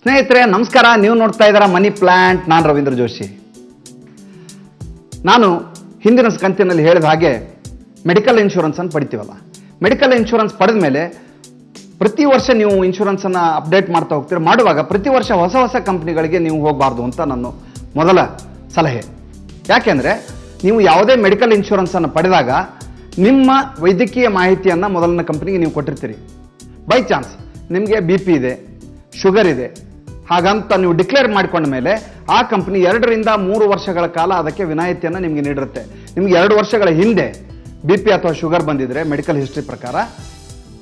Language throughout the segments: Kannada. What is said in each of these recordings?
ಸ್ನೇಹಿತರೆ ನಮಸ್ಕಾರ. ನೀವು ನೋಡ್ತಾ ಇದ್ದೀರಾ ಮನಿ ಪ್ಲಾಂಟ್. ನಾನು ರವೀಂದ್ರ ಜೋಶಿ. ನಾನು ಹಿಂದಿನ ಕಂತಿನಲ್ಲಿ ಹೇಳಿದ ಹಾಗೆ ಮೆಡಿಕಲ್ ಇನ್ಶೂರೆನ್ಸ್ ಅನ್ನು ಪಡಿತೀವಲ್ಲ, ಮೆಡಿಕಲ್ ಇನ್ಶೂರೆನ್ಸ್ ಪಡೆದ ಮೇಲೆ ಪ್ರತಿ ವರ್ಷ ನೀವು ಇನ್ಶೂರೆನ್ಸ್ ಅನ್ನು ಅಪ್ಡೇಟ್ ಮಾಡ್ತಾ ಹೋಗ್ತೀರ. ಮಾಡುವಾಗ ಪ್ರತಿ ವರ್ಷ ಹೊಸ ಹೊಸ ಕಂಪ್ನಿಗಳಿಗೆ ನೀವು ಹೋಗಬಾರ್ದು ಅಂತ ನನ್ನ ಮೊದಲ ಸಲಹೆ. ಯಾಕೆಂದರೆ ನೀವು ಯಾವುದೇ ಮೆಡಿಕಲ್ ಇನ್ಶೂರೆನ್ಸ್ ಅನ್ನು ಪಡೆದಾಗ ನಿಮ್ಮ ವೈದ್ಯಕೀಯ ಮಾಹಿತಿಯನ್ನು ಮೊದಲನೇ ಕಂಪ್ನಿಗೆ ನೀವು ಕೊಟ್ಟಿರ್ತೀರಿ. ಬೈ ಚಾನ್ಸ್ ನಿಮಗೆ BP ಇದೆ, ಶುಗರ್ ಇದೆ, ಹಾಗಂತ ನೀವು ಡಿಕ್ಲೇರ್ ಮಾಡಿಕೊಂಡ ಮೇಲೆ ಆ ಕಂಪ್ನಿ 2 ರಿಂದ 3 ವರ್ಷಗಳ ಕಾಲ ಅದಕ್ಕೆ ವಿನಾಯಿತಿಯನ್ನು ನಿಮಗೆ ನೀಡಿರುತ್ತೆ. ನಿಮಗೆ 2 ವರ್ಷಗಳ ಹಿಂದೆ BP ಅಥವಾ ಶುಗರ್ ಬಂದಿದ್ರೆ ಮೆಡಿಕಲ್ ಹಿಸ್ಟ್ರಿ ಪ್ರಕಾರ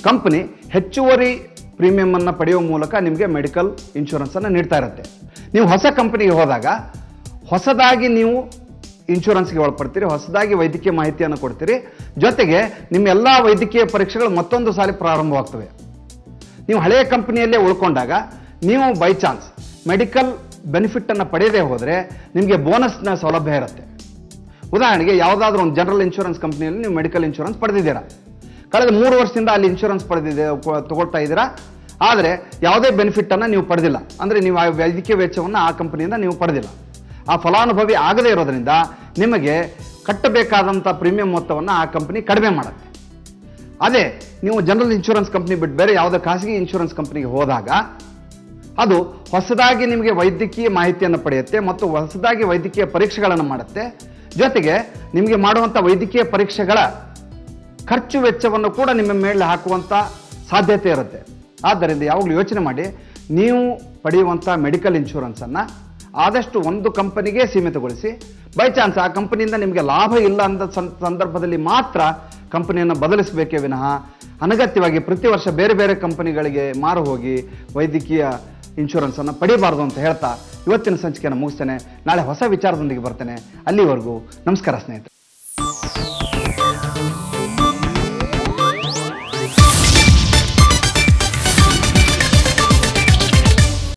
ಕಂಪನಿ ಹೆಚ್ಚುವರಿ ಪ್ರೀಮಿಯಂ ಅನ್ನು ಪಡೆಯುವ ಮೂಲಕ ನಿಮಗೆ ಮೆಡಿಕಲ್ ಇನ್ಶೂರೆನ್ಸ್ ಅನ್ನು ನೀಡ್ತಾ ಇರುತ್ತೆ. ನೀವು ಹೊಸ ಕಂಪನಿಗೆ ಹೋದಾಗ ಹೊಸದಾಗಿ ನೀವು ಇನ್ಶೂರೆನ್ಸ್ಗೆ ಒಳಪಡ್ತೀರಿ, ಹೊಸದಾಗಿ ವೈದ್ಯಕೀಯ ಮಾಹಿತಿಯನ್ನು ಕೊಡ್ತೀರಿ. ಜೊತೆಗೆ ನಿಮ್ಮ ಎಲ್ಲ ವೈದ್ಯಕೀಯ ಪರೀಕ್ಷೆಗಳು ಮತ್ತೊಂದು ಸಾರಿ ಪ್ರಾರಂಭವಾಗ್ತವೆ. ನೀವು ಹಳೆಯ ಕಂಪನಿಯಲ್ಲೇ ಉಳ್ಕೊಂಡಾಗ ನೀವು ಬೈ ಚಾನ್ಸ್ ಮೆಡಿಕಲ್ ಬೆನಿಫಿಟ್ ಅನ್ನು ಪಡೆಯದೇ ಹೋದರೆ ನಿಮಗೆ ಬೋನಸ್ನ ಸೌಲಭ್ಯ ಇರುತ್ತೆ. ಉದಾಹರಣೆಗೆ ಯಾವುದಾದ್ರೂ ಒಂದು ಜನರಲ್ ಇನ್ಶೂರೆನ್ಸ್ ಕಂಪನಿಯಲ್ಲಿ ನೀವು ಮೆಡಿಕಲ್ ಇನ್ಶೂರೆನ್ಸ್ ಪಡೆದಿದ್ದೀರಾ, ಕಳೆದ 3 ವರ್ಷದಿಂದ ಅಲ್ಲಿ ಇನ್ಶೂರೆನ್ಸ್ ತಗೊಳ್ತಾ ಇದ್ದೀರಾ, ಆದರೆ ಯಾವುದೇ ಬೆನಿಫಿಟ್ ಅನ್ನು ನೀವು ಪಡೆದಿಲ್ಲ. ಅಂದರೆ ನೀವು ಆ ವೈದ್ಯಕೀಯ ವೆಚ್ಚವನ್ನು ಆ ಕಂಪನಿಯಿಂದ ನೀವು ಪಡೆದಿಲ್ಲ. ಆ ಫಲಾನುಭವಿ ಆಗದೇ ಇರೋದ್ರಿಂದ ನಿಮಗೆ ಕಟ್ಟಬೇಕಾದಂಥ ಪ್ರೀಮಿಯಂ ಮೊತ್ತವನ್ನು ಆ ಕಂಪನಿ ಕಡಿಮೆ ಮಾಡುತ್ತೆ. ಅದೇ ನೀವು ಜನರಲ್ ಇನ್ಶೂರೆನ್ಸ್ ಕಂಪನಿ ಬಿಟ್ಟು ಬೇರೆ ಯಾವುದೇ ಖಾಸಗಿ ಇನ್ಶೂರೆನ್ಸ್ ಕಂಪನಿಗೆ ಹೋದಾಗ ಅದು ಹೊಸದಾಗಿ ನಿಮಗೆ ವೈದ್ಯಕೀಯ ಮಾಹಿತಿಯನ್ನು ಪಡೆಯುತ್ತೆ ಮತ್ತು ಹೊಸದಾಗಿ ವೈದ್ಯಕೀಯ ಪರೀಕ್ಷೆಗಳನ್ನು ಮಾಡುತ್ತೆ. ಜೊತೆಗೆ ನಿಮಗೆ ಮಾಡುವಂಥ ವೈದ್ಯಕೀಯ ಪರೀಕ್ಷೆಗಳ ಖರ್ಚು ವೆಚ್ಚವನ್ನು ಕೂಡ ನಿಮ್ಮ ಮೇಲೆ ಹಾಕುವಂಥ ಸಾಧ್ಯತೆ ಇರುತ್ತೆ. ಆದ್ದರಿಂದ ಯಾವಾಗಲೂ ಯೋಚನೆ ಮಾಡಿ, ನೀವು ಪಡೆಯುವಂಥ ಮೆಡಿಕಲ್ ಇನ್ಶೂರೆನ್ಸನ್ನು ಆದಷ್ಟು ಒಂದು ಕಂಪನಿಗೆ ಸೀಮಿತಗೊಳಿಸಿ. ಬೈ ಚಾನ್ಸ್ ಆ ಕಂಪನಿಯಿಂದ ನಿಮಗೆ ಲಾಭ ಇಲ್ಲ ಅಂದ ಸಂದರ್ಭದಲ್ಲಿ ಮಾತ್ರ ಕಂಪನಿಯನ್ನು ಬದಲಿಸಬೇಕೇ ವಿನಃ ಅನಗತ್ಯವಾಗಿ ಪ್ರತಿ ವರ್ಷ ಬೇರೆ ಬೇರೆ ಕಂಪನಿಗಳಿಗೆ ಮಾರು ಹೋಗಿ ವೈದ್ಯಕೀಯ ಇನ್ಶೂರೆನ್ಸನ್ನು ಪಡೆಯಬಾರ್ದು ಅಂತ ಹೇಳ್ತಾ ಇವತ್ತಿನ ಸಂಚಿಕೆಯನ್ನು ಮುಗಿಸ್ತೇನೆ. ನಾಳೆ ಹೊಸ ವಿಚಾರದೊಂದಿಗೆ ಬರ್ತೇನೆ. ಅಲ್ಲಿವರೆಗೂ ನಮಸ್ಕಾರ ಸ್ನೇಹಿತರೆ.